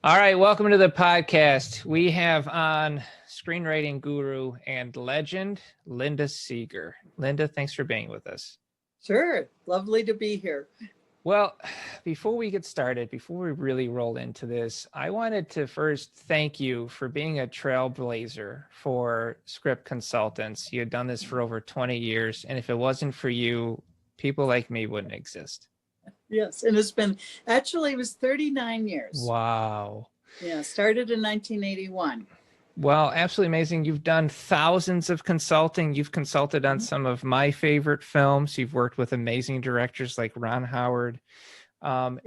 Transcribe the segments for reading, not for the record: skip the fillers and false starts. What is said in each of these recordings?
All right, welcome to the podcast. We have on screenwriting guru and legend, Linda Seger. Linda, thanks for being with us. Sure. Lovely to be here. Well, before we get started, before we really roll into this, I wanted to first thank you for being a trailblazer for script consultants. You had done this for over 20 years, and if it wasn't for you, people like me wouldn't exist. Yes. And it was 39 years. Wow. Yeah. Started in 1981. Well, absolutely amazing. You've done thousands of consulting. You've consulted on some of my favorite films. You've worked with amazing directors like Ron Howard. I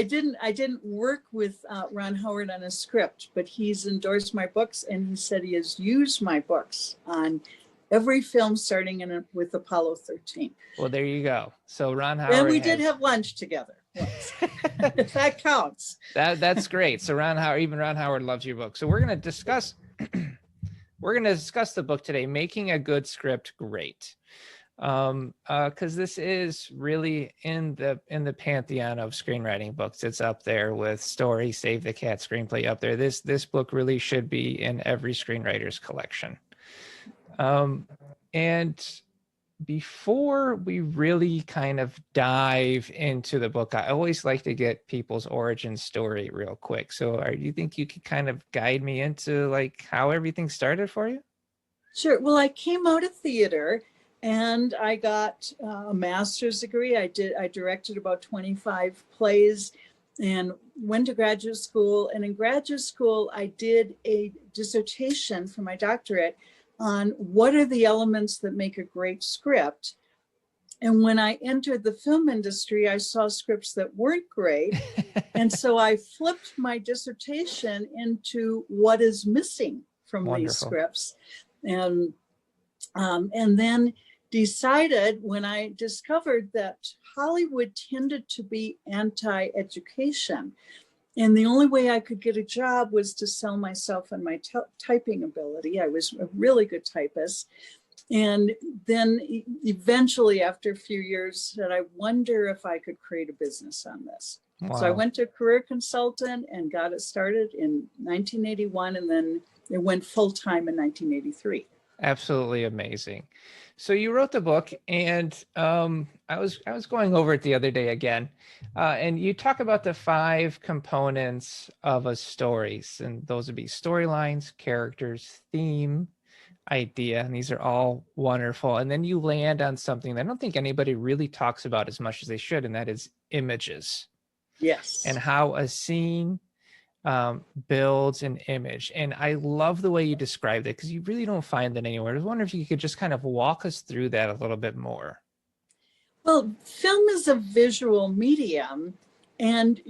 didn't work with Ron Howard on a script, but he's endorsed my books, and he said he has used my books on every film starting with Apollo 13. Well, there you go. So Ron Howard, and we did have lunch together once. That counts. That's great. So Ron Howard loves your book. So we're going to discuss the book today, Making a Good Script Great. Because this is really in the pantheon of screenwriting books. It's up there with Story, Save the Cat, Screenplay up there. This book really should be in every screenwriter's collection. And before we really kind of dive into the book, I always like to get people's origin story real quick. So do you think you could kind of guide me into like how everything started for you? Sure. Well, I came out of theater and I got a master's degree. I directed about 25 plays and went to graduate school. And in graduate school, I did a dissertation for my doctorate on what are the elements that make a great script. And when I entered the film industry, I saw scripts that weren't great. And so I flipped my dissertation into what is missing from Wonderful. these scripts. And then decided, when I discovered that Hollywood tended to be anti-education, and the only way I could get a job was to sell myself and my typing ability. I was a really good typist. And then eventually, after a few years, said, I wonder if I could create a business on this. Wow. So I went to a career consultant and got it started in 1981, and then it went full-time in 1983. Absolutely amazing. So you wrote the book, and I was going over it the other day again, and you talk about the 5 components of a story, and those would be storylines, characters, theme, idea, and these are all wonderful. And then you land on something that I don't think anybody really talks about as much as they should, and that is images. Yes. And how a scene builds an image. And I love the way you described it, because you really don't find that anywhere. I was wondering if you could just kind of walk us through that a little bit more. Well, film is a visual medium, and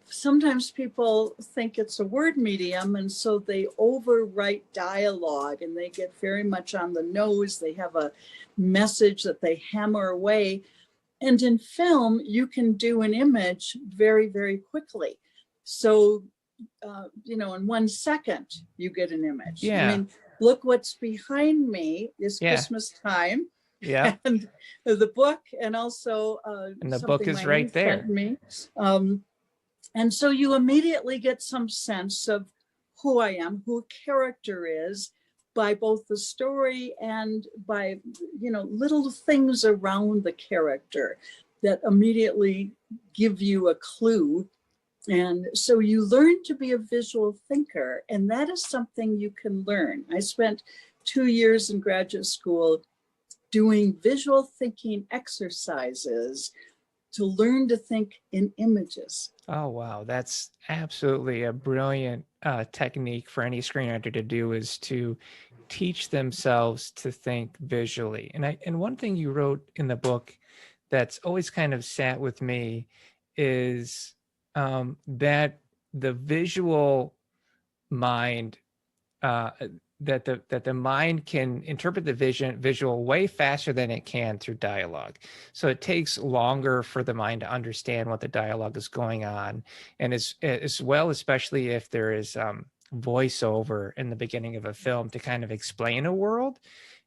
sometimes people think it's a word medium, and so they overwrite dialogue and they get very much on the nose. They have a message that they hammer away. And in film, you can do an image very, very quickly. So in 1 second, you get an image. Yeah. I mean, look what's behind me is Christmas time. Yeah. And the book, and also and the book is right there. Me. And so you immediately get some sense of who I am, who a character is, by both the story and by, little things around the character that immediately give you a clue. And so you learn to be a visual thinker, and that is something you can learn. I spent 2 years in graduate school doing visual thinking exercises to learn to think in images. Oh, wow. That's absolutely a brilliant technique for any screenwriter to do, is to teach themselves to think visually. And one thing you wrote in the book that's always kind of sat with me is that the visual mind, that the mind can interpret the visual way faster than it can through dialogue. So it takes longer for the mind to understand what the dialogue is going on. And as well, especially if there is voiceover in the beginning of a film to kind of explain a world.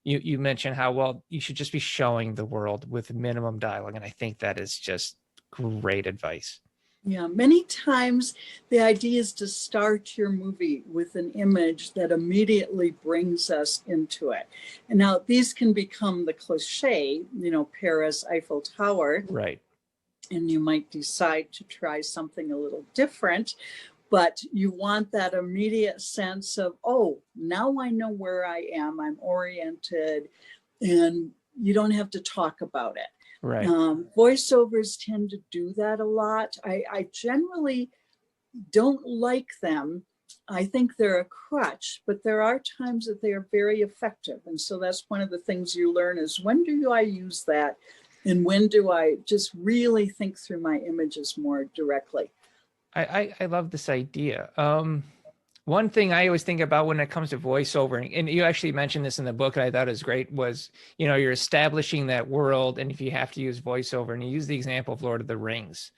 You mentioned how, well, you should just be showing the world with minimum dialogue. And I think that is just great advice. Yeah, many times the idea is to start your movie with an image that immediately brings us into it. And now these can become the cliche, Paris, Eiffel Tower, Right. and you might decide to try something a little different, but you want that immediate sense of, oh, now I know where I am, I'm oriented, and you don't have to talk about it. Right. Voiceovers tend to do that a lot. I generally don't like them. I think they're a crutch, but there are times that they are very effective. And so that's one of the things you learn is, when do I use that? And when do I just really think through my images more directly? I love this idea. One thing I always think about when it comes to voiceover, and you actually mentioned this in the book, and I thought it was great, was, you're establishing that world, and if you have to use voiceover, and you use the example of Lord of the Rings.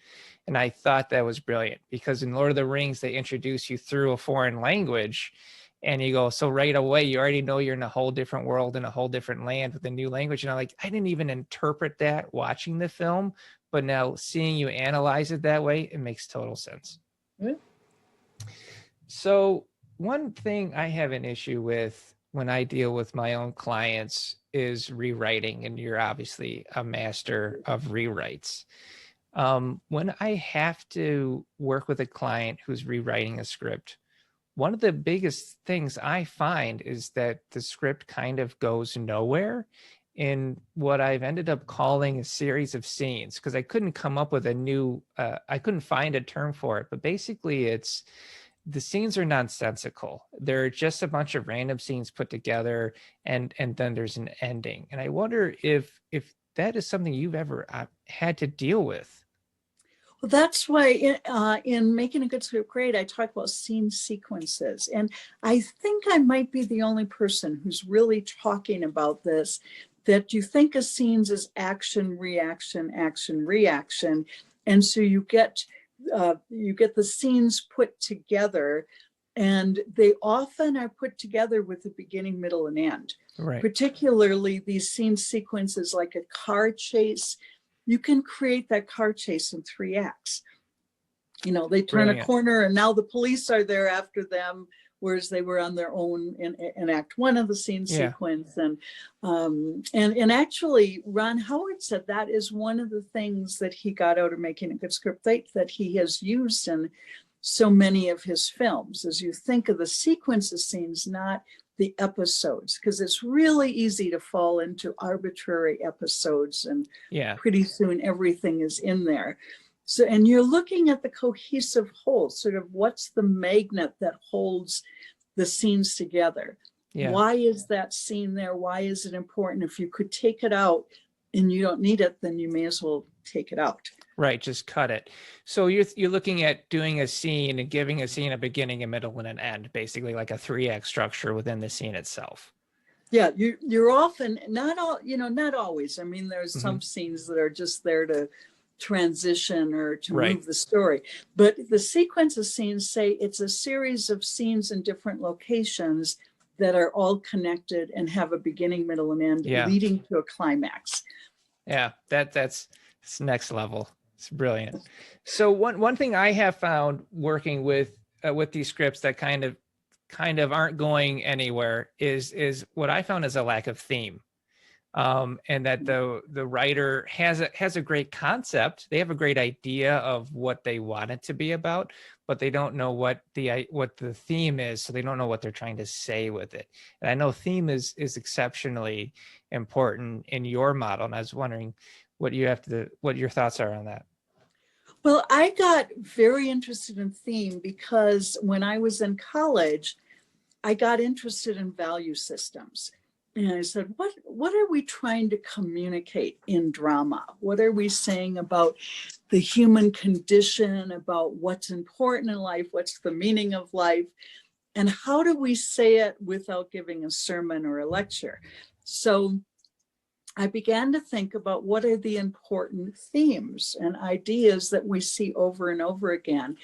And I thought that was brilliant, because in Lord of the Rings, they introduce you through a foreign language, and you go, so right away, you already know you're in a whole different world, in a whole different land with a new language. And I'm like, I didn't even interpret that watching the film, but now seeing you analyze it that way, it makes total sense. Mm-hmm. So one thing I have an issue with when I deal with my own clients is rewriting, and you're obviously a master of rewrites. When I have to work with a client who's rewriting a script, one of the biggest things I find is that the script kind of goes nowhere in what I've ended up calling a series of scenes, because I couldn't come up with I couldn't find a term for it, but basically the scenes are nonsensical. They're just a bunch of random scenes put together, and then there's an ending. And I wonder if that is something you've ever had to deal with. Well, that's why in Making a Good Script Great, I talk about scene sequences. And I think I might be the only person who's really talking about this, that you think of scenes as action, reaction, action, reaction. And so you get the scenes put together, and they often are put together with a beginning, middle, and end. Right. Particularly these scene sequences, like a car chase. You can create that car chase in 3 acts. They turn a corner, and now the police are there after them, whereas they were on their own in Act 1 of the scene sequence. And actually, Ron Howard said that is one of the things that he got out of Making a Good Script that he has used in so many of his films, as you think of the sequence of scenes, not the episodes, because it's really easy to fall into arbitrary episodes, and pretty soon everything is in there. So, and you're looking at the cohesive whole, sort of what's the magnet that holds the scenes together? Why is that scene there? Why is it important? If you could take it out and you don't need it, then you may as well take it out. Right, just cut it. So you're looking at doing a scene and giving a scene a beginning, a middle, and an end, basically like a 3-act structure within the scene itself. Yeah, you're often not always. I mean, there's some scenes that are just there to transition or to move the story. But the sequence of scenes say it's a series of scenes in different locations that are all connected and have a beginning, middle, and end, leading to a climax. Yeah, that's next level. It's brilliant. So one thing I have found working with these scripts that kind of aren't going anywhere is what I found is a lack of theme. And that the writer has a great concept. They have a great idea of what they want it to be about, but they don't know what the theme is, so they don't know what they're trying to say with it. And I know theme is exceptionally important in your model, and I was wondering what your thoughts are on that. Well, I got very interested in theme because when I was in college, I got interested in value systems. And I said, what are we trying to communicate in drama? What are we saying about the human condition, about what's important in life, what's the meaning of life, and how do we say it without giving a sermon or a lecture? So I began to think about what are the important themes and ideas that we see over and over again.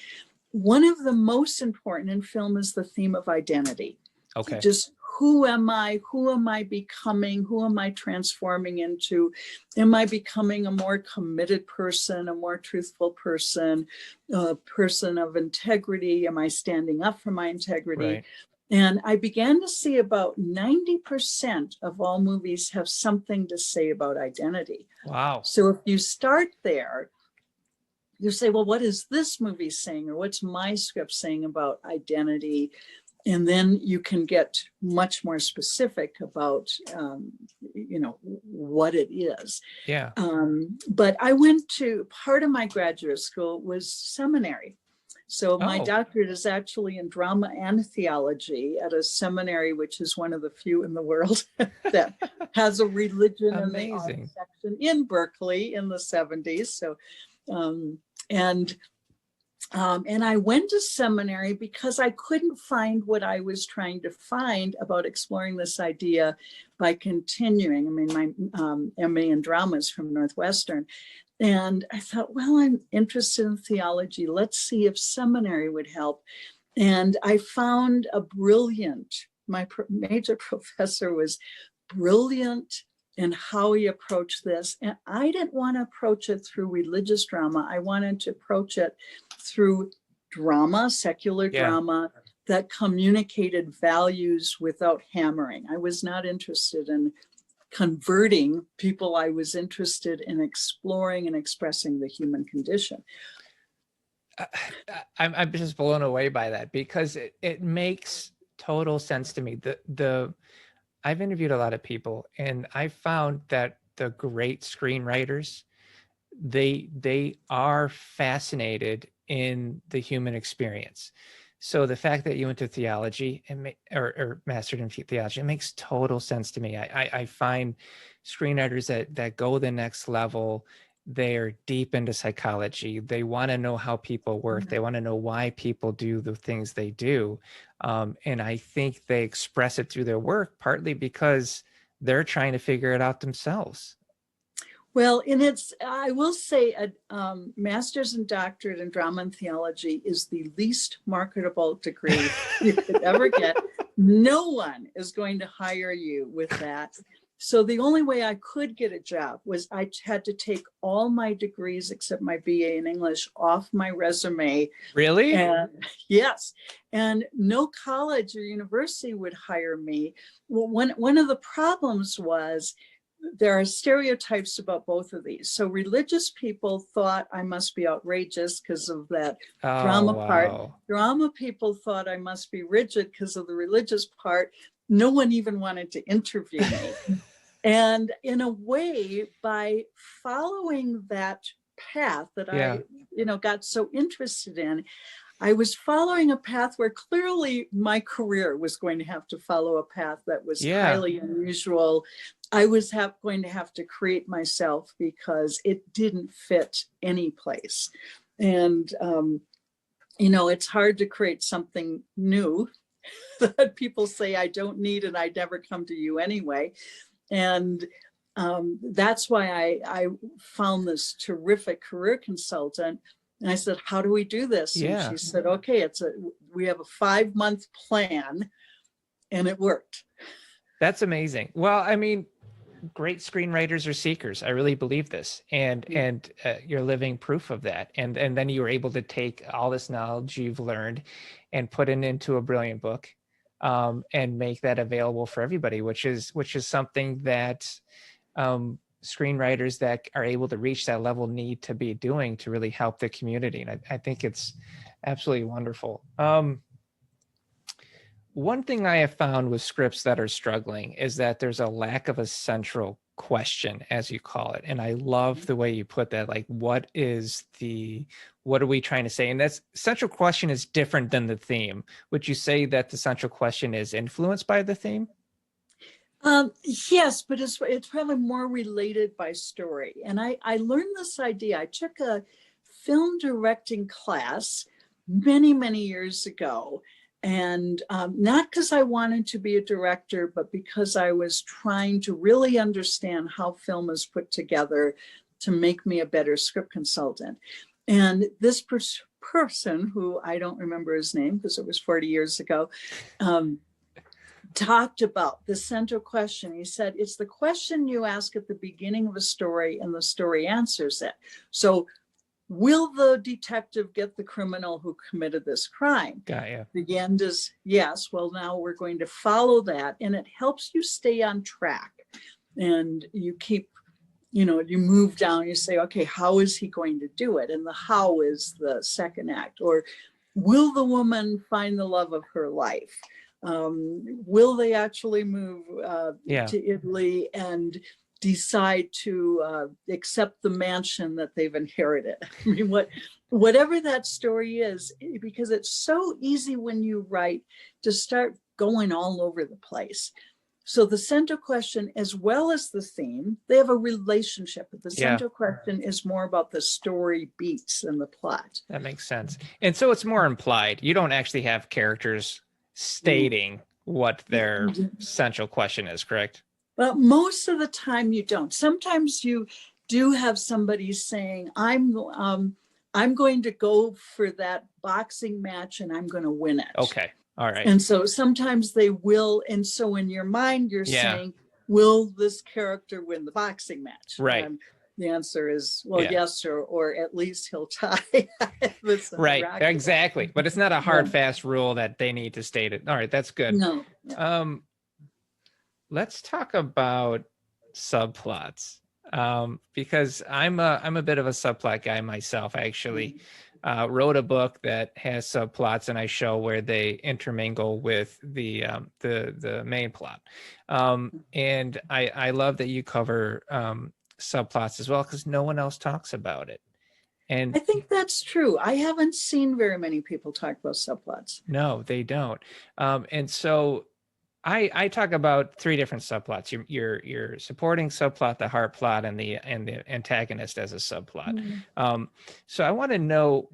One of the most important in film is the theme of identity. Okay. Just who am I? Who am I becoming? Who am I transforming into? Am I becoming a more committed person, a more truthful person, a person of integrity? Am I standing up for my integrity? Right. And I began to see about 90% of all movies have something to say about identity. Wow. So if you start there, you say, well, what is this movie saying? Or what's my script saying about identity? And then you can get much more specific about, what it is. Yeah. But I went to, part of my graduate school was seminary. So my Oh, doctorate is actually in drama and theology at a seminary, which is one of the few in the world that has a religion in the art amazing. section in Berkeley in the 70s. So, and I went to seminary because I couldn't find what I was trying to find about exploring this idea by continuing. I mean, my MA in drama is from Northwestern. And I thought, well, I'm interested in theology. Let's see if seminary would help. And I found my major professor was brilliant in how he approached this. And I didn't want to approach it through religious drama. I wanted to approach it through drama, secular drama, that communicated values without hammering. I was not interested in converting people. I was interested in exploring and expressing the human condition. I'm just blown away by that because it makes total sense to me. I've interviewed a lot of people, and I found that the great screenwriters, they are fascinated in the human experience. So the fact that you went to theology or mastered in theology, it makes total sense to me. I find screenwriters that go the next level, they're deep into psychology. They want to know how people work. They want to know why people do the things they do. And I think they express it through their work, partly because they're trying to figure it out themselves. Well, I will say a master's and doctorate in drama and theology is the least marketable degree you could ever get. No one is going to hire you with that. So the only way I could get a job was I had to take all my degrees except my BA in English off my resume. Really? And yes, and no college or university would hire me. Well, one of the problems was there are stereotypes about both of these. So religious people thought I must be outrageous because of that drama part. Drama people thought I must be rigid because of the religious part. No one even wanted to interview me. And in a way, by following that path that I got so interested in, I was following a path where clearly my career was going to have to follow a path that was highly unusual. I was going to have to create myself because it didn't fit any place. And, it's hard to create something new that people say I don't need and I'd never come to you anyway. And that's why I found this terrific career consultant. And I said, how do we do this? And she said, okay, we have a 5-month plan, and it worked. That's amazing. Well, I mean, great screenwriters are seekers. I really believe this, and you're living proof of that. And then you were able to take all this knowledge you've learned and put it into a brilliant book, and make that available for everybody, which is something that screenwriters that are able to reach that level need to be doing to really help the community. And I think it's absolutely wonderful. One thing I have found with scripts that are struggling is that there's a lack of a central question, as you call it. And I love the way you put that, like, what are we trying to say? And that's central question is different than the theme. Would you say that the central question is influenced by the theme? Yes, but it's probably more related by story. And I learned this idea. I took a film directing class many, many years ago. And not because I wanted to be a director, but because I was trying to really understand how film is put together to make me a better script consultant. And this person, who I don't remember his name because it was 40 years ago, talked about the central question. He said, it's the question you ask at the beginning of a story and the story answers it. So will the detective get the criminal who committed this crime? Got you. The end is yes. Well, now we're going to follow that, and it helps you stay on track. And you keep, you move down, you say, okay, how is he going to do it? And the how is the second act. Or will the woman find the love of her life? Will they actually move to Italy and decide to accept the mansion that they've inherited? I mean, whatever that story is, because it's so easy when you write to start going all over the place. So the central question, as well as the theme, they have a relationship. But the central question is more about the story beats and the plot. That makes sense. And so it's more implied. You don't actually have characters stating what their central question is, correct? But most of the time you don't. Sometimes you do have somebody saying, I'm going to go for that boxing match and I'm going to win it. Okay. All right. And so sometimes they will. And so in your mind, you're saying, will this character win the boxing match? Right. The answer is, well, yes, or at least he'll tie. Right. Exactly. But it's not a hard, fast rule that they need to state it. All right. That's good. No. Let's talk about subplots. Because I'm a bit of a subplot guy myself. I actually wrote a book that has subplots, and I show where they intermingle with the main plot. And I love that you cover subplots as well, because no one else talks about it. And I think that's true. I haven't seen very many people talk about subplots. No, they don't. And so I talk about three different subplots. Your supporting subplot, the heart plot, and the antagonist as a subplot. So I want to know,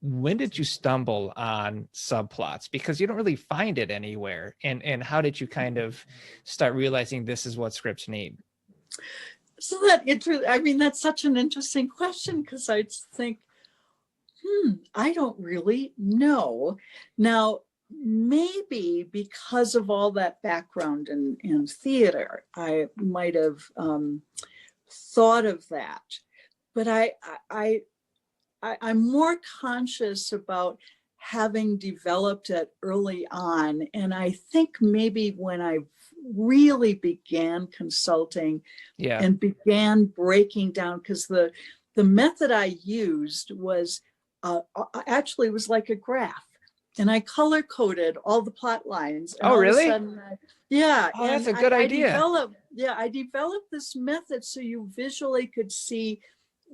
when did you stumble on subplots? Because you don't really find it anywhere. And how did you kind of start realizing this is what scripts need? So that's such an interesting question, because I think, I don't really know. Now, maybe because of all that background in theater, I might have thought of that. But I'm more conscious about having developed it early on. And I think maybe when I really began consulting and began breaking down, because the method I used was actually was like a graph. And I color coded all the plot lines. Oh, really? Oh, that's a good idea. I developed this method so you visually could see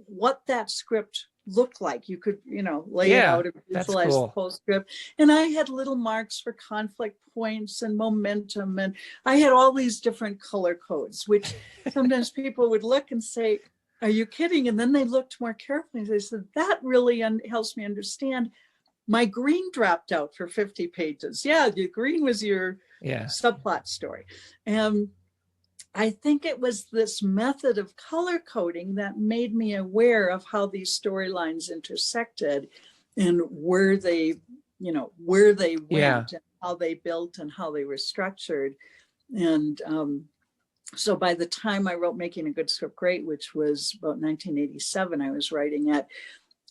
what that script looked like. You could, lay it out and visualize the whole script. And I had little marks for conflict points and momentum. And I had all these different color codes, which sometimes people would look and say, are you kidding? And then they looked more carefully and they said, that really helps me understand. My green dropped out for 50 pages. Yeah, the green was your subplot story. And I think it was this method of color coding that made me aware of how these storylines intersected and where they went and how they built and how they were structured. And so by the time I wrote Making a Good Script Great, which was about 1987, I was writing it,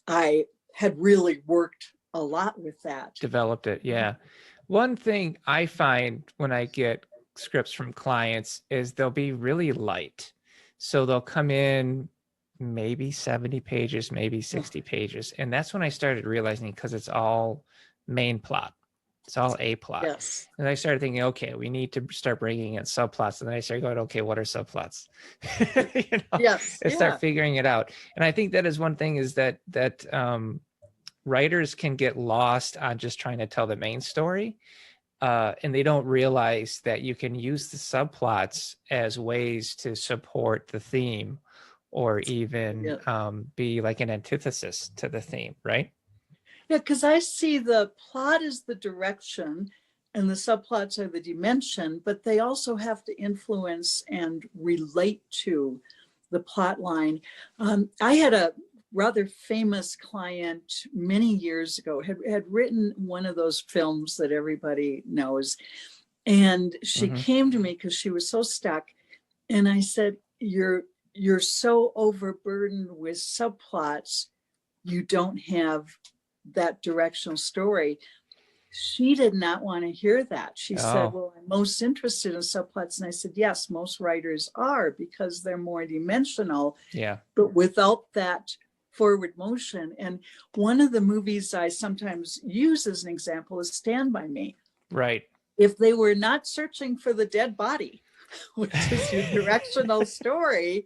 I had really worked a lot with that. Developed it. Yeah. One thing I find when I get scripts from clients is they'll be really light. So they'll come in maybe 70 pages, maybe 60 pages. And that's when I started realizing, because it's all main plot. It's all A plot. Yes. And I started thinking, okay, we need to start bringing in subplots. And then I started going, okay, what are subplots? And start figuring it out. And I think that is one thing, is that writers can get lost on just trying to tell the main story. And they don't realize that you can use the subplots as ways to support the theme, or even be like an antithesis to the theme, right? Yeah, because I see the plot as the direction and the subplots are the dimension, but they also have to influence and relate to the plot line. I had a rather famous client many years ago, had written one of those films that everybody knows. And she Hmm. came to me because she was so stuck. And I said, you're so overburdened with subplots, you don't have that directional story. She did not want to hear that. She said, Oh, well, I'm most interested in subplots. And I said, yes, most writers are, because they're more dimensional, yeah, but without that forward motion. And one of the movies I sometimes use as an example is Stand By Me. right. If they were not searching for the dead body, which is your directional story,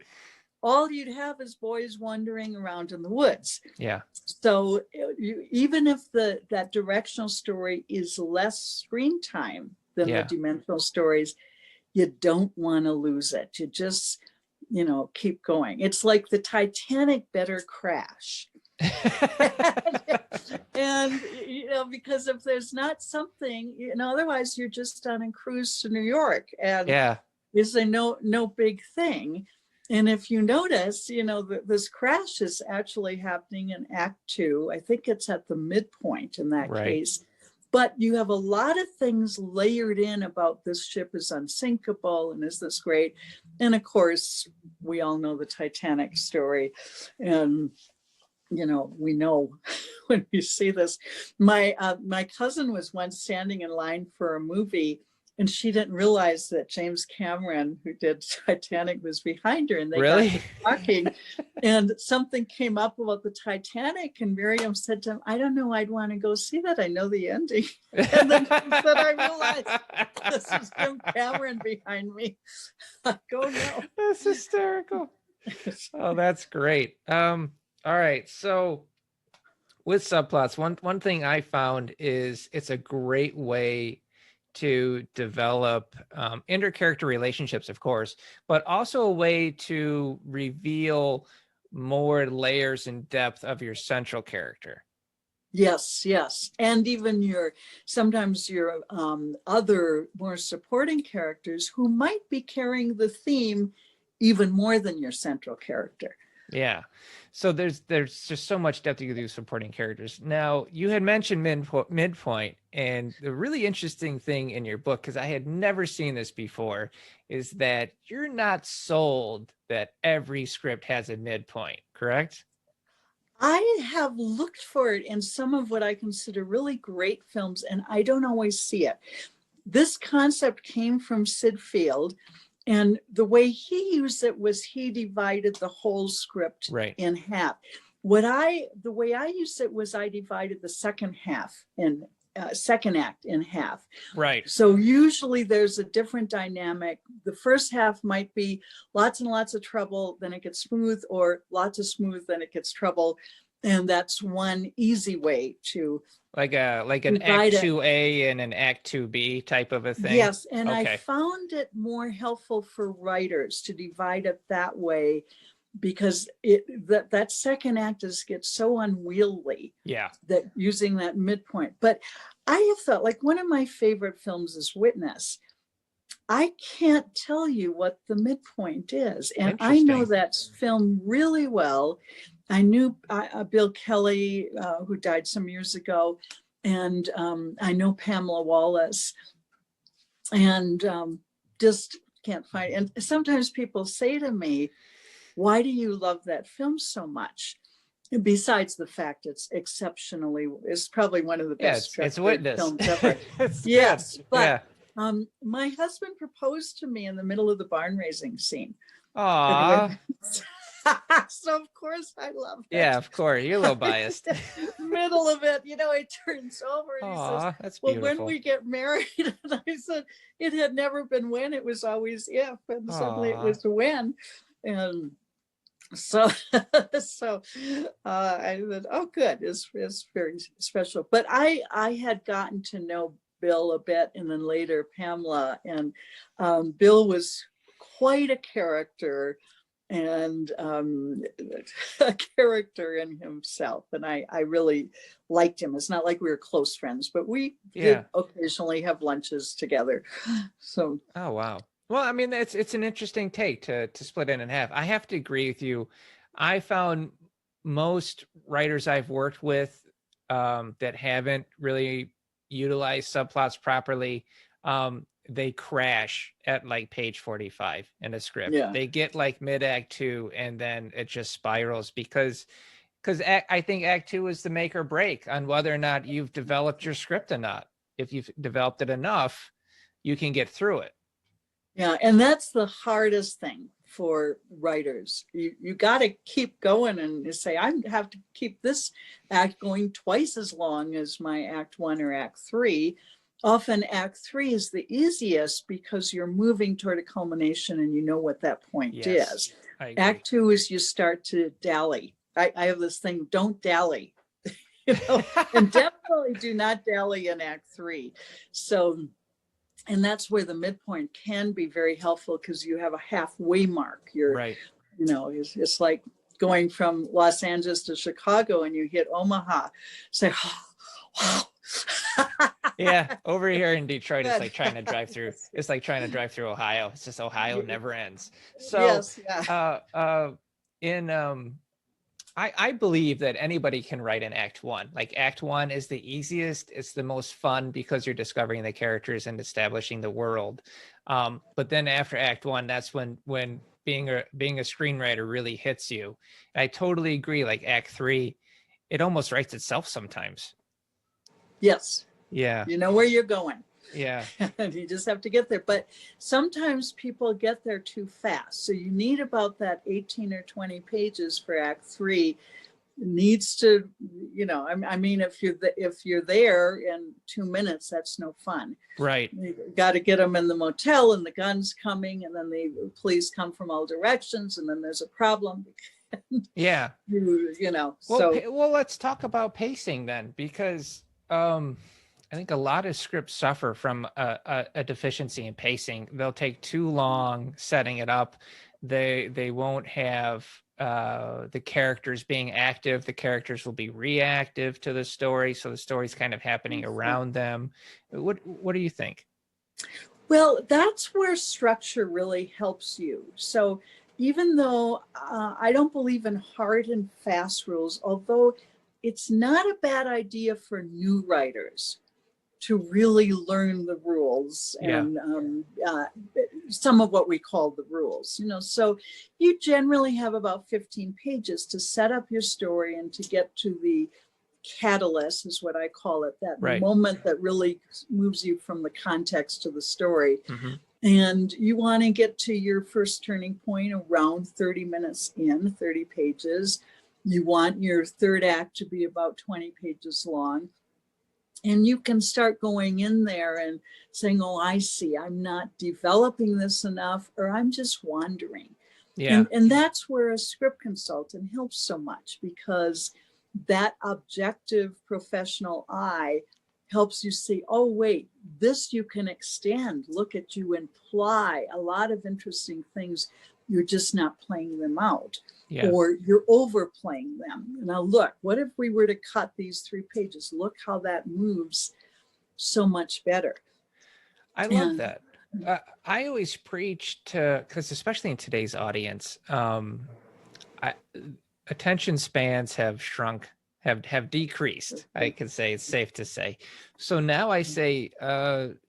all you'd have is boys wandering around in the woods. Yeah, So even if that directional story is less screen time than the yeah. dimensional stories, you don't want to lose it. You just, keep going. It's like the Titanic better crash. And, because if there's not something, otherwise you're just on a cruise to New York, and Yeah, it's a no big thing. And if you notice, this crash is actually happening in Act 2. I think it's at the midpoint in that right. case. But you have a lot of things layered in about this ship is unsinkable and is this great. And of course, we all know the Titanic story. And we know when we see this. My cousin was once standing in line for a movie, and she didn't realize that James Cameron, who did Titanic, was behind her, and they got Really? to talking, and something came up about the Titanic, and Miriam said to him, I don't know, I'd want to go see that. I know the ending. And then she said, I realized this is Jim Cameron behind me. I go, no. That's hysterical. Oh, that's great. All right. So with subplots, one thing I found is it's a great way to develop intercharacter relationships, of course, but also a way to reveal more layers and depth of your central character. Yes, yes. And even sometimes your other more supporting characters who might be carrying the theme even more than your central character. Yeah. So there's just so much depth you can do supporting characters. Now, you had mentioned midpoint, and the really interesting thing in your book, because I had never seen this before, is that you're not sold that every script has a midpoint, correct? I have looked for it in some of what I consider really great films, and I don't always see it. This concept came from Sid Field, and the way he used it was he divided the whole script Right. in half. The way I used it was I divided the second act in half. Right. So usually there's a different dynamic. The first half might be lots and lots of trouble, then it gets smooth, or lots of smooth, then it gets trouble. And that's one easy way to Like an divide Act it. 2A and an Act 2B type of a thing. Yes, and I Okay. found it more helpful for writers to divide it that way, because that second act gets so unwieldy. Yeah. That using that midpoint. But I have thought, like, one of my favorite films is Witness. I can't tell you what the midpoint is, and I know Interesting. that film really well. I knew Bill Kelly, who died some years ago, and I know Pamela Wallace, and just can't find. And sometimes people say to me, why do you love that film so much? Besides the fact it's probably one of the Yeah, best it's Witness. films ever. It's Yes, good. but Yeah. my husband proposed to me in the middle of the barn raising scene. Aw. So of course I loved it. Yeah, of course. You're a little biased. Middle of it, he turns over and he says, Aw, that's well, beautiful. when we get married? And I said, it had never been when, it was always if, and suddenly it was when. And so I said, oh, good, it's very special. But I had gotten to know Bill a bit, and then later Pamela, and Bill was quite a character, and a character in himself, and I really liked him. It's not like we were close friends, but we did occasionally have lunches together. So oh wow. Well, I mean, it's an interesting take to split it in half. I have to agree with you. I found most writers I've worked with that haven't really utilized subplots properly, they crash at like page 45 in a script. Yeah. They get like mid act 2 and then it just spirals because I think act 2 is the make or break on whether or not you've developed your script or not. If you've developed it enough, you can get through it. Yeah, and that's the hardest thing for writers. You got to keep going and say, I have to keep this act going twice as long as my act 1 or act 3. Often act 3 is the easiest because you're moving toward a culmination and you know what that point is. Act 2 is you start to dally. I have this thing, don't dally. And definitely do not dally in act 3. So, and that's where the midpoint can be very helpful because you have a halfway mark. You're right. It's like going from Los Angeles to Chicago and you hit Omaha. Say, oh, wow. Yeah, over here in Detroit, it's like trying to drive through. It's like trying to drive through Ohio. It's just Ohio never ends. So, yes, yeah. I believe that anybody can write an act 1. Like act 1 is the easiest. It's the most fun because you're discovering the characters and establishing the world. But then after act 1, that's when being a screenwriter really hits you. And I totally agree. Like act 3, it almost writes itself sometimes. Yes. Yeah. You know where you're going. Yeah. And you just have to get there. But sometimes people get there too fast. So you need about that 18 or 20 pages for act 3. It needs to, I mean, if you're there in 2 minutes, that's no fun. Right. You got to get them in the motel and the gun's coming and then the police come from all directions and then there's a problem. Yeah. Well, let's talk about pacing then, because I think a lot of scripts suffer from a deficiency in pacing. They'll take too long setting it up. They won't have the characters being active. The characters will be reactive to the story, so the story's kind of happening around them. What do you think? Well, that's where structure really helps you. So even though I don't believe in hard and fast rules, although it's not a bad idea for new writers to really learn the rules and some of what we call the rules, so you generally have about 15 pages to set up your story and to get to the catalyst is what I call it, that moment that really moves you from the context to the story. Mm-hmm. And you want to get to your first turning point around 30 minutes in, 30 pages. You want your third act to be about 20 pages long. And you can start going in there and saying, oh, I see, I'm not developing this enough, or I'm just wandering. Yeah. And that's where a script consultant helps so much, because that objective professional eye helps you see, oh, wait, this you can extend. Look at you imply a lot of interesting things. You're just not playing them out. Yeah. Or you're overplaying them. Now, look, what if we were to cut these 3 pages? Look how that moves so much better. I love that. I always preach to, because especially in today's audience, attention spans have shrunk, have decreased. I can say it's safe to say. So now I say,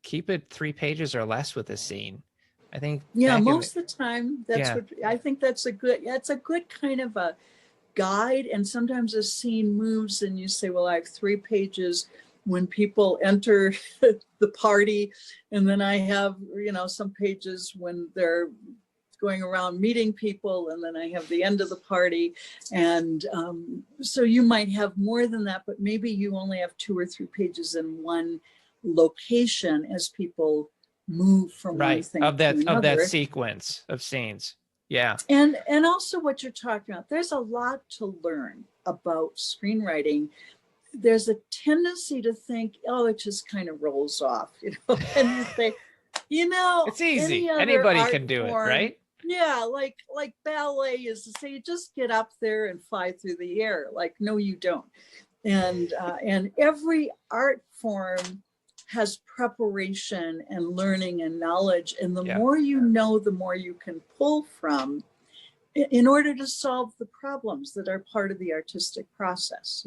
keep it 3 pages or less with a scene. I think most of the time what I think that's a good kind of a guide. And sometimes a scene moves and you say, well, I have 3 pages when people enter the party, and then I have some pages when they're going around meeting people, and then I have the end of the party. And so you might have more than that, but maybe you only have 2 or 3 pages in one location as people move from one thing to another. Of that sequence of scenes. Yeah. And also what you're talking about, there's a lot to learn about screenwriting. There's a tendency to think, oh, it just kind of rolls off, and you say, it's easy. Anybody can do it, right? Yeah, like ballet is to say, you just get up there and fly through the air. Like, no, you don't. And every art form has preparation and learning and knowledge. And the more you know, the more you can pull from in order to solve the problems that are part of the artistic process.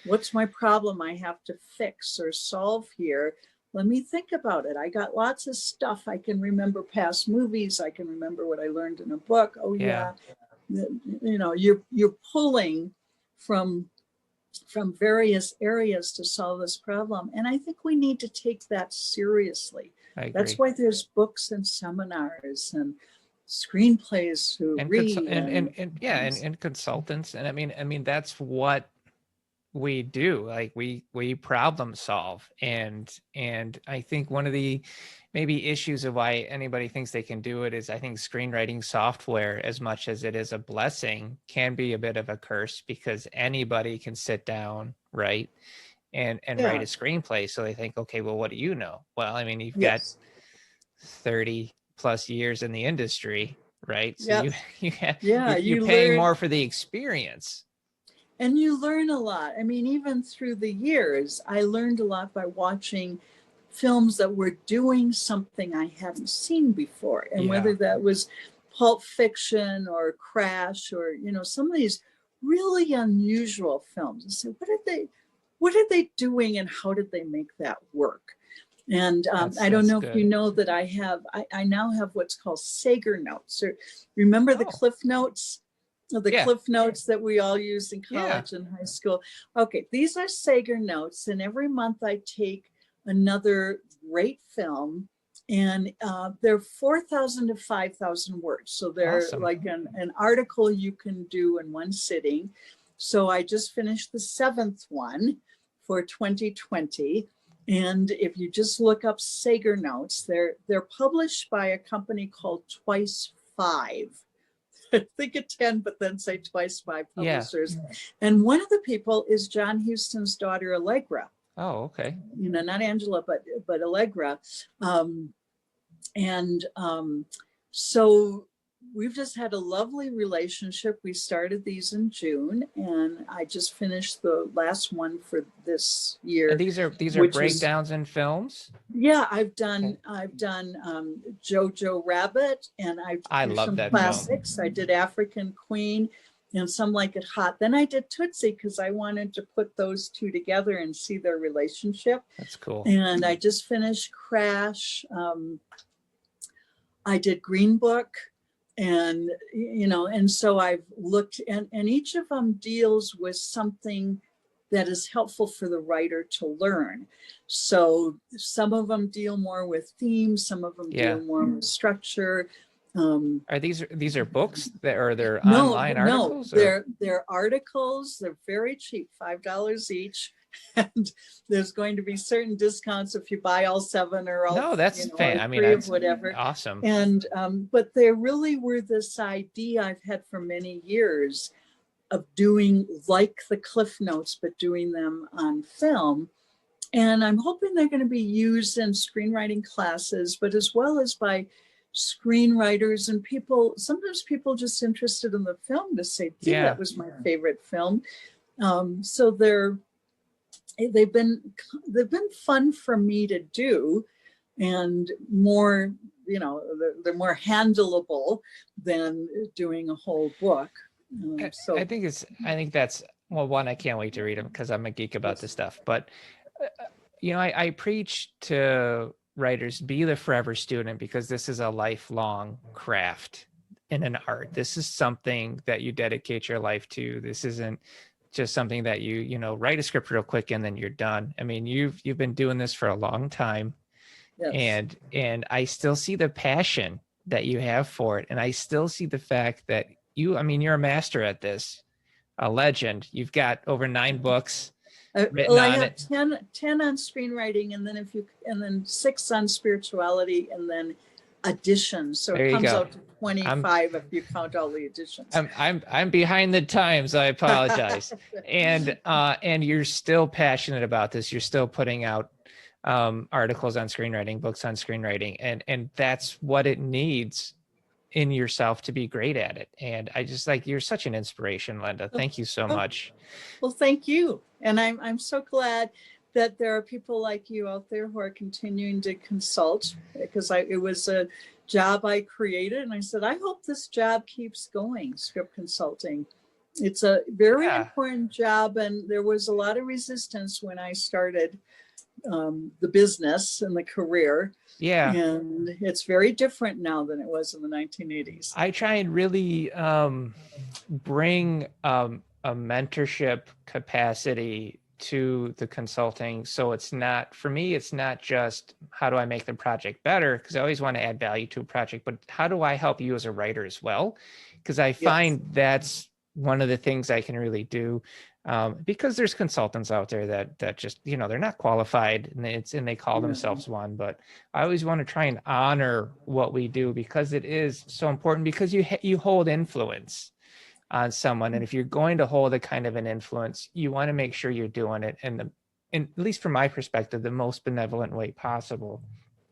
What's my problem I have to fix or solve here? let me think about it. I got lots of stuff. I can remember past movies. I can remember what I learned in a book. Oh yeah. You know, you're pulling from various areas to solve this problem. And I think we need to take that seriously. I agree. That's why there's books and seminars and screenplays to read. And consultants. And I mean, that's what we do. Like we problem solve. And I think one of the maybe issues of why anybody thinks they can do it is, I think screenwriting software, as much as it is a blessing, can be a bit of a curse, because anybody can sit down, right, and write a screenplay. So they think, okay, well, what do you know? Well, I mean, you've got 30 plus years in the industry, right? So you're paying more for the experience. And you learn a lot. I mean, even through the years, I learned a lot by watching films that were doing something I hadn't seen before. And whether that was Pulp Fiction or Crash or, you know, some of these really unusual films. And so what are they doing and how did they make that work? And I don't know if you know that I now have what's called Seger notes. Or remember the Cliff Notes? Cliff Notes that we all used in college and high school. Okay, these are Seger notes, and every month I take another great film, and they're 4,000 to 5,000 words. So they're like an article you can do in one sitting. So I just finished the 7th one for 2020. And if you just look up Seger notes, they're published by a company called Twice 5. Think of 10, but then say Twice 5 publishers. And one of the people is John Huston's daughter, Allegra. Oh, okay. You know, not Angela, but Allegra. So we've just had a lovely relationship. We started these in June, and I just finished the last one for this year. And these are breakdowns in films? Yeah, I've done Jojo Rabbit, and I love some classics. Film. I did African Queen and Some Like It Hot. Then I did Tootsie because I wanted to put those two together and see their relationship. That's cool. And I just finished Crash. I did Green Book. And, you know, and so I've looked, and each of them deals with something that is helpful for the writer to learn. So some of them deal more with themes, some of them deal more with structure. Are these are books that are they're online articles? No, they're articles. They're very cheap, $5 each. And there's going to be certain discounts if you buy all 7 or all. No, that's fan. I mean, that's whatever. Awesome. And but there really were this idea I've had for many years of doing like the Cliff Notes, but doing them on film. And I'm hoping they're going to be used in screenwriting classes, but as well as by screenwriters and people. Sometimes people just interested in the film to say, "Gee, that was my favorite film." So they've been fun for me to do, and more, you know, they're more handleable than doing a whole book. So I think that's, well, one, I can't wait to read them because I'm a geek about this stuff. But you know, I preach to writers, be the forever student, because this is a lifelong craft and an art. This is something that you dedicate your life to. This isn't just something that you know, write a script real quick and then you're done. I mean, you've been doing this for a long time. Yes. And I still see the passion that you have for it. And I still see the fact that you're a master at this, a legend. You've got over 9 books written I on have it. 10 on screenwriting, and then 6 on spirituality, and then additions. So it comes out to 25 if you count all the additions. I'm behind the times. I apologize. And you're still passionate about this. You're still putting out articles on screenwriting, books on screenwriting, and that's what it needs in yourself to be great at it. And I just you're such an inspiration, Linda. Thank you so much. Well, thank you. And I'm so glad that there are people like you out there who are continuing to consult, because it was a job I created, and I said, I hope this job keeps going, script consulting. It's a very important job, and there was a lot of resistance when I started the business and the career. Yeah. And it's very different now than it was in the 1980s. I try and really bring a mentorship capacity to the consulting. So it's not, for me, it's not just how do I make the project better? Because I always want to add value to a project, but how do I help you as a writer as well? Because I find that's one of the things I can really do. Because there's consultants out there that just, you know, they're not qualified and they call themselves one, but I always want to try and honor what we do because it is so important, because you hold influence on someone. And if you're going to hold a kind of an influence, you want to make sure you're doing it in at least from my perspective, the most benevolent way possible.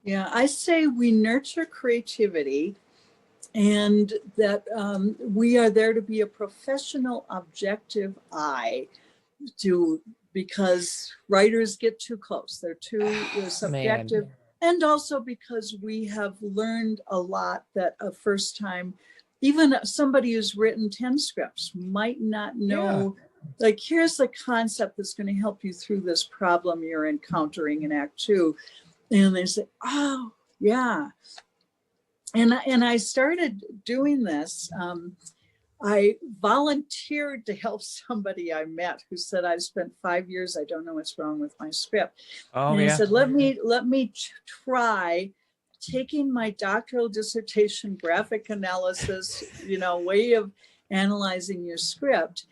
Yeah, I say we nurture creativity, and that we are there to be a professional, objective eye because writers get too close. They're too subjective. Man. And also because we have learned a lot that a first time, even somebody who's written 10 scripts might not know, like, here's the concept that's going to help you through this problem you're encountering in Act 2. And they say, oh, yeah. And I started doing this. I volunteered to help somebody I met who said, I've spent 5 years, I don't know what's wrong with my script. And I said, let me try taking my doctoral dissertation, graphic analysis, you know, way of analyzing your script,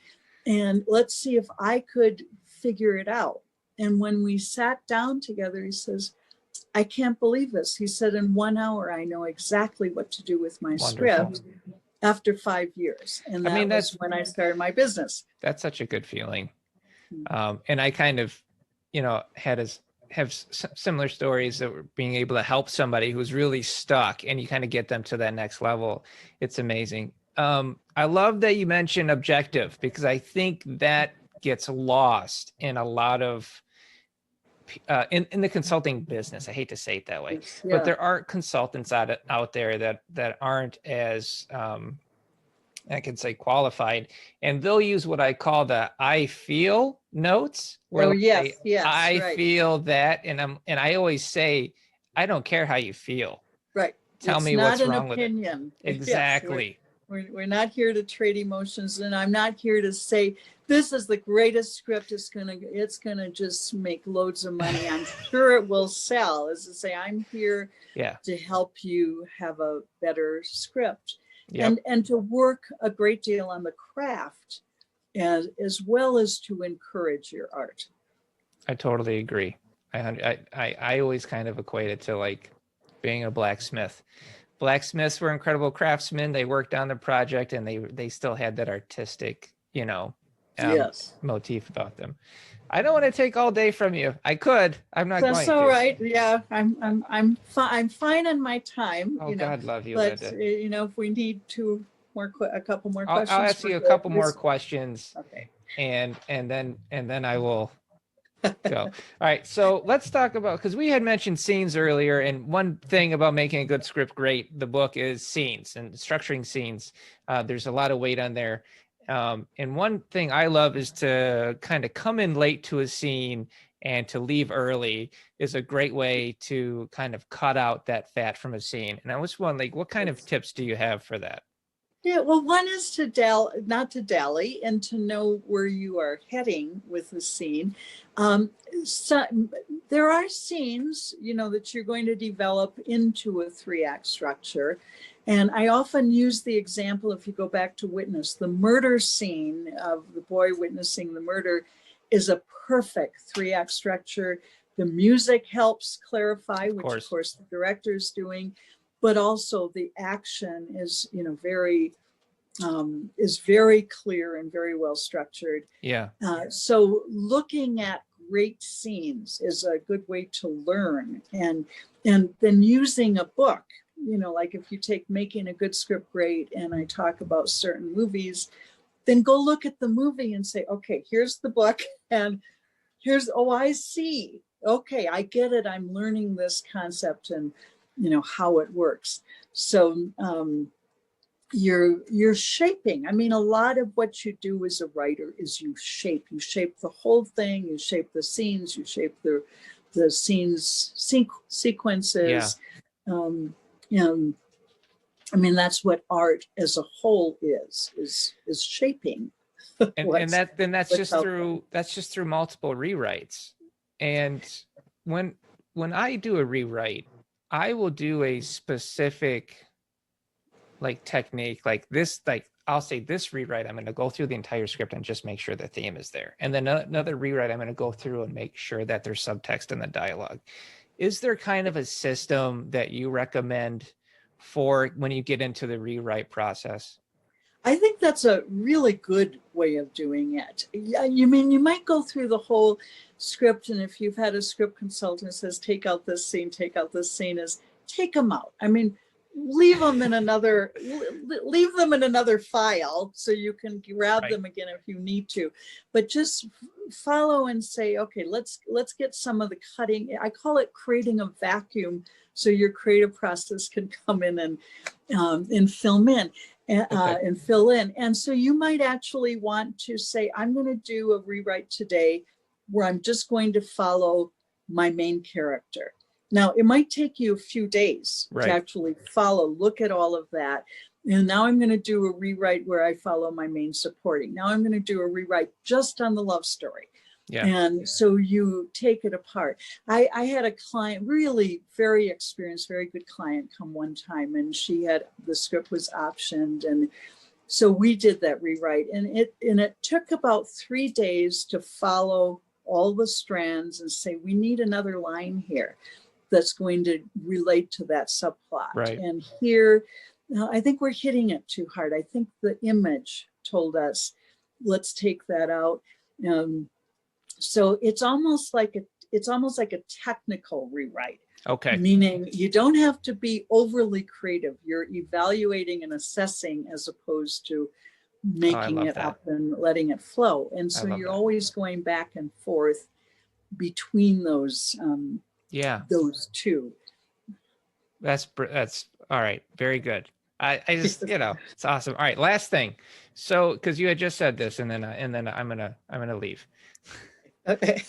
and let's see if I could figure it out. And when we sat down together, he says, I can't believe this. He said, in 1 hour, I know exactly what to do with my script after 5 years. And that was when I started my business. That's such a good feeling. And I kind of, you know, have similar stories that were being able to help somebody who's really stuck and you kind of get them to that next level. It's amazing. I love that you mentioned objective, because I think that gets lost in a lot of in the consulting business. I hate to say it that way, but there are consultants out there that aren't as I can say qualified, and they'll use what I call the I feel notes. Where I feel that, and I always say, I don't care how you feel. Right. Tell me what's wrong with it. Exactly. Yes, we're not here to trade emotions, and I'm not here to say this is the greatest script. It's gonna just make loads of money. I'm sure it will sell. As I say, I'm here to help you have a better script. And to work a great deal on the craft as well as to encourage your art. I totally agree. I always kind of equate it to like being a blacksmith. Blacksmiths were incredible craftsmen. They worked on the project and they still had that artistic, you know, motif about them. I don't want to take all day from you. I could. I'm not going to. That's all right. Yeah, I'm fine on my time. Oh, you know, God love you, but, Linda. You know, if we need a couple more questions. I'll ask you a couple more questions. Okay. And then I will go. All right. So let's talk about, because we had mentioned scenes earlier, and one thing about making a good script great, the book, is scenes and structuring scenes. There's a lot of weight on there. And one thing I love is to kind of come in late to a scene and to leave early is a great way to kind of cut out that fat from a scene. And I was wondering, like, what kind of tips do you have for that? Yeah, well, one is not to dally and to know where you are heading with the scene. So there are scenes, you know, that you're going to develop into a 3-act structure. And I often use the example, if you go back to Witness, the murder scene of the boy witnessing the murder is a perfect 3-act structure. The music helps clarify, which of course the director is doing, but also the action is, you know, very clear and very well structured. Yeah. So looking at great scenes is a good way to learn, and then using a book, you know, like if you take Making a Good Script Great and I talk about certain movies, then go look at the movie and say, okay, here's the book and here's, oh, I see. Okay, I get it. I'm learning this concept and, you know, how it works. So you're shaping. I mean, a lot of what you do as a writer is you shape the whole thing, you shape the scenes, you shape the scenes, sequences. And I mean, that's what art as a whole is shaping. And that's just through multiple rewrites. And when I do a rewrite, I will do a specific like technique like this. Like I'll say this rewrite, I'm going to go through the entire script and just make sure the theme is there. And then another rewrite, I'm going to go through and make sure that there's subtext in the dialogue. Is there kind of a system that you recommend for when you get into the rewrite process? I think that's a really good way of doing it. You mean you might go through the whole script, and if you've had a script consultant who says, take out this scene, is take them out. I mean, leave them in another file so you can grab them again if you need to, but just follow and say, okay, let's get some of the cutting. I call it creating a vacuum so your creative process can come in and film in. And fill in. And so you might actually want to say, I'm going to do a rewrite today where I'm just going to follow my main character. Now, it might take you a few days to actually look at all of that. And now I'm going to do a rewrite where I follow my main supporting. Now I'm going to do a rewrite just on the love story. Yeah. And so you take it apart. I had a client, really very experienced, very good client come one time, and the script was optioned. And so we did that rewrite, and it took about 3 days to follow all the strands and say, we need another line here that's going to relate to that subplot. Right. And here, I think we're hitting it too hard. I think the image told us, let's take that out. So it's almost like a technical rewrite. Okay. Meaning you don't have to be overly creative. You're evaluating and assessing as opposed to making it up and letting it flow. And so you're always going back and forth between those two. That's all right. Very good. I just, it's awesome. All right. Last thing. So, cause you had just said this and then I'm going to leave. Okay.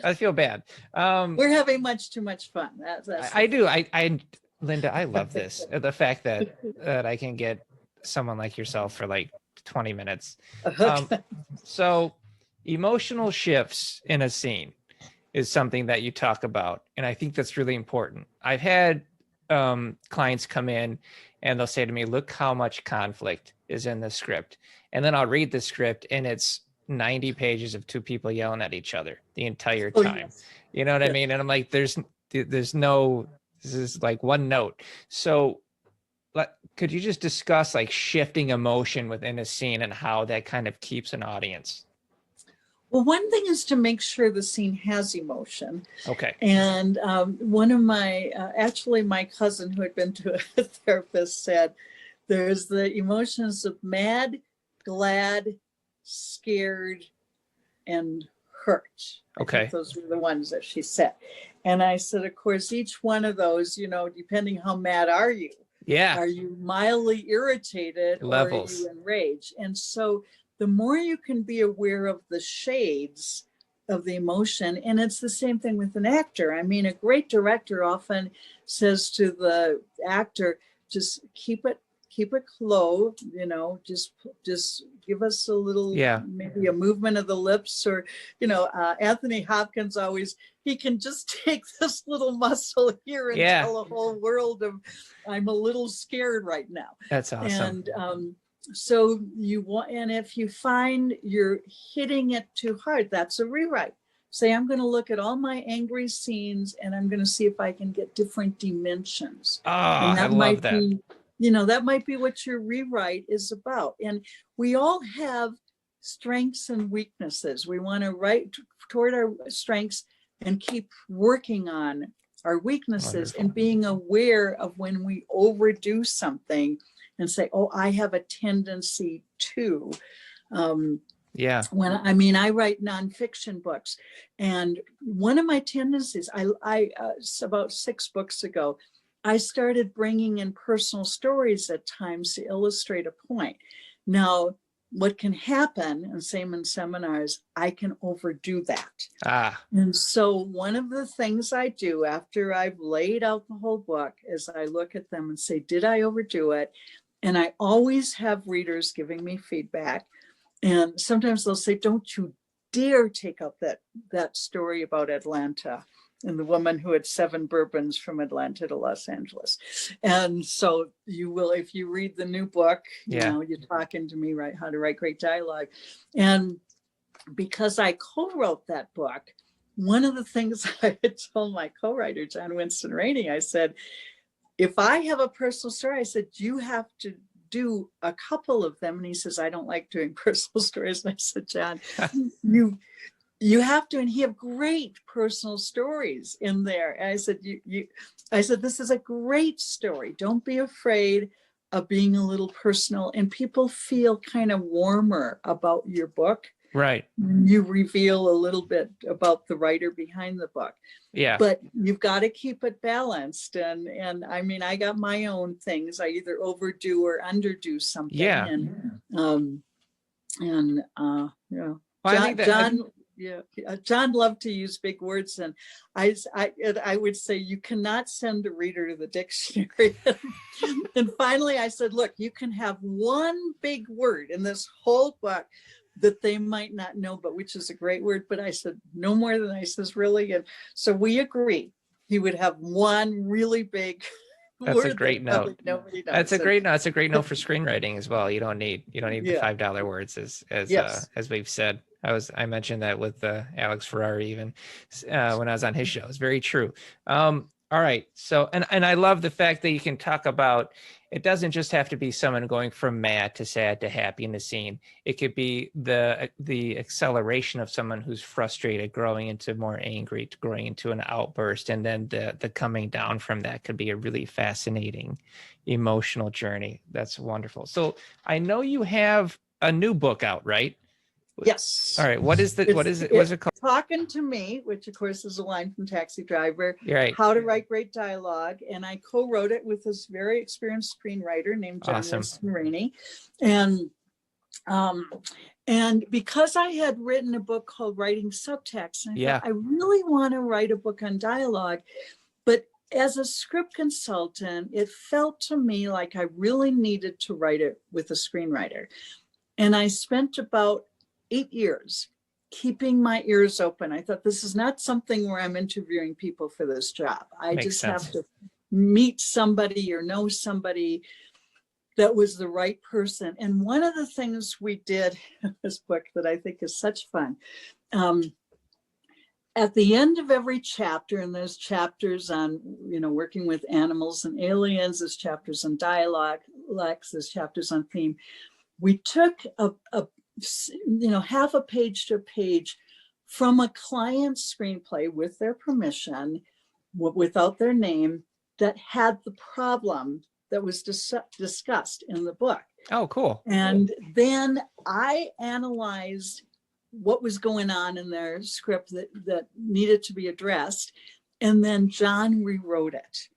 I feel bad. We're having much too much fun. I do. Linda, I love this. The fact that I can get someone like yourself for like 20 minutes. So emotional shifts in a scene is something that you talk about. And I think that's really important. I've had clients come in and they'll say to me, look how much conflict is in the script. And then I'll read the script and it's 90 pages of two people yelling at each other the entire time. Yes. You know what I mean? And I'm like, there's no, this is like one note. So could you just discuss like shifting emotion within a scene and how that kind of keeps an audience? Well, one thing is to make sure the scene has emotion. Okay. And one of actually my cousin who had been to a therapist said, there's the emotions of mad, glad, scared, and hurt. Okay. I think those were the ones that she said. And I said, of course, each one of those, depending how mad are you? Yeah. Are you mildly irritated Levels. Or are you enraged? And so the more you can be aware of the shades of the emotion, and it's the same thing with an actor. I mean, a great director often says to the actor, just keep it low, just give us a little, maybe a movement of the lips, or, Anthony Hopkins he can just take this little muscle here and tell a whole world of, I'm a little scared right now. That's awesome. And so and if you find you're hitting it too hard, that's a rewrite. Say, I'm going to look at all my angry scenes and I'm going to see if I can get different dimensions. And that I love that. That might be what your rewrite is about. And we all have strengths and weaknesses. We want to write toward our strengths and keep working on our weaknesses. Wonderful. And being aware of when we overdo something and say, oh, I have a tendency to. I write nonfiction books. And one of my tendencies, about 6 books ago, I started bringing in personal stories at times to illustrate a point. Now, what can happen, and same in seminars, I can overdo that. Ah, And so one of the things I do after I've laid out the whole book is I look at them and say, did I overdo it? And I always have readers giving me feedback. And sometimes they'll say, don't you dare take up that story about Atlanta and the woman who had 7 bourbons from Atlanta to Los Angeles. And so you will, if you read the new book, you know, you're talking to me, right, how to write great dialogue. And because I co-wrote that book, one of the things I had told my co-writer, John Winston Rainey, I said, if I have a personal story, I said, you have to do a couple of them. And he says, I don't like doing personal stories. And I said, John, you have to, and he have great personal stories in there. And I said, I said, this is a great story. Don't be afraid of being a little personal. And people feel kind of warmer about your book. right. You reveal a little bit about the writer behind the book. Yeah. But you've got to keep it balanced. And I mean, I got my own things. I either overdo or underdo something. Yeah. And you know, Well, I think that, John, yeah, John loved to use big words, and I would say you cannot send a reader to the dictionary. And finally, I said, look, you can have one big word in this whole book that they might not know, but which is a great word. But I said, no more than I says, really. And so we agreed he would have one really big that's word. A great note. Nobody knows. That's a great note. That's a great note for screenwriting as well. You don't need the $5 words as we've said. I mentioned that with Alex Ferrari even when I was on his show. It's very true. All right. So, and I love the fact that you can talk about, it doesn't just have to be someone going from mad to sad to happy in the scene. It could be the acceleration of someone who's frustrated, growing into more angry, growing into an outburst. And then the coming down from that could be a really fascinating emotional journey. That's wonderful. So I know you have a new book out, right? Yes. All right. What is it called? Talking to Me, which of course is a line from Taxi Driver. Right. How to Write Great Dialogue. And I co-wrote it with this very experienced screenwriter named John Winston Rainey. And because I had written a book called Writing Subtext, and I thought, I really want to write a book on dialogue. But as a script consultant, it felt to me like I really needed to write it with a screenwriter. And I spent about 8 years keeping my ears open. I thought, this is not something where I'm interviewing people for this job. I just have to meet somebody or know somebody that was the right person. And one of the things we did in this book that I think is such fun, at the end of every chapter, and there's chapters on, you know, working with animals and aliens, there's chapters on dialogue, there's chapters on theme. We took half a page to a page from a client's screenplay with their permission, without their name, that had the problem that was discussed in the book. Oh, cool. And then I analyzed what was going on in their script that needed to be addressed. And then John rewrote it.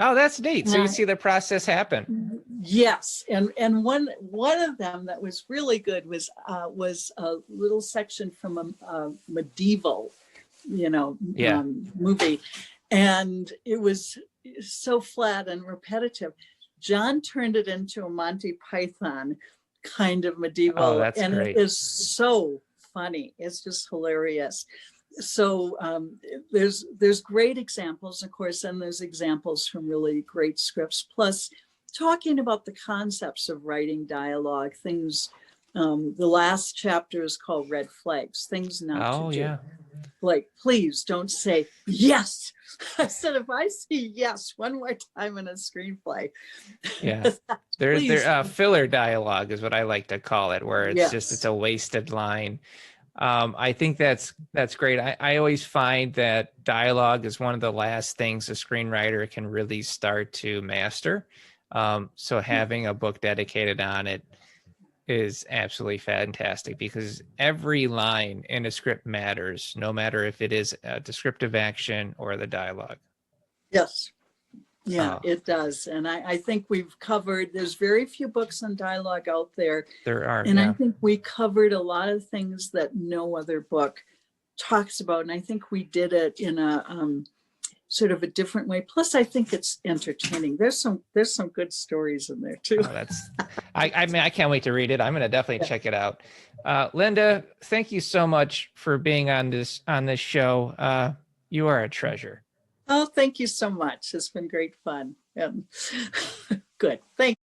Oh, that's neat. So you see the process happen. Yes. And one of them that was really good was a little section from a medieval, movie. And it was so flat and repetitive. John turned it into a Monty Python kind of medieval. Oh, that's and great. It is so funny. It's just hilarious. So there's great examples, of course, and there's examples from really great scripts, plus talking about the concepts of writing dialogue, things. The last chapter is called Red Flags, things not to do. Like, please don't say yes. I said, if I see yes one more time in a screenplay. Yeah. There's filler dialogue is what I like to call it, where it's it's a wasted line. I think that's great. I always find that dialogue is one of the last things a screenwriter can really start to master. So having a book dedicated on it is absolutely fantastic, because every line in a script matters, no matter if it is a descriptive action or the dialogue. Yes. Yeah, Oh, it does. And I think we've covered, there's very few books on dialogue out there. there are, And I yeah. think we covered a lot of things that no other book talks about. And I think we did it in a sort of a different way. Plus, I think it's entertaining. There's some good stories in there too. Oh, I mean, I can't wait to read it. I'm going to definitely check it out. Linda, thank you so much for being on this show. You are a treasure. Oh, thank you so much. It's been great fun. Good. Thank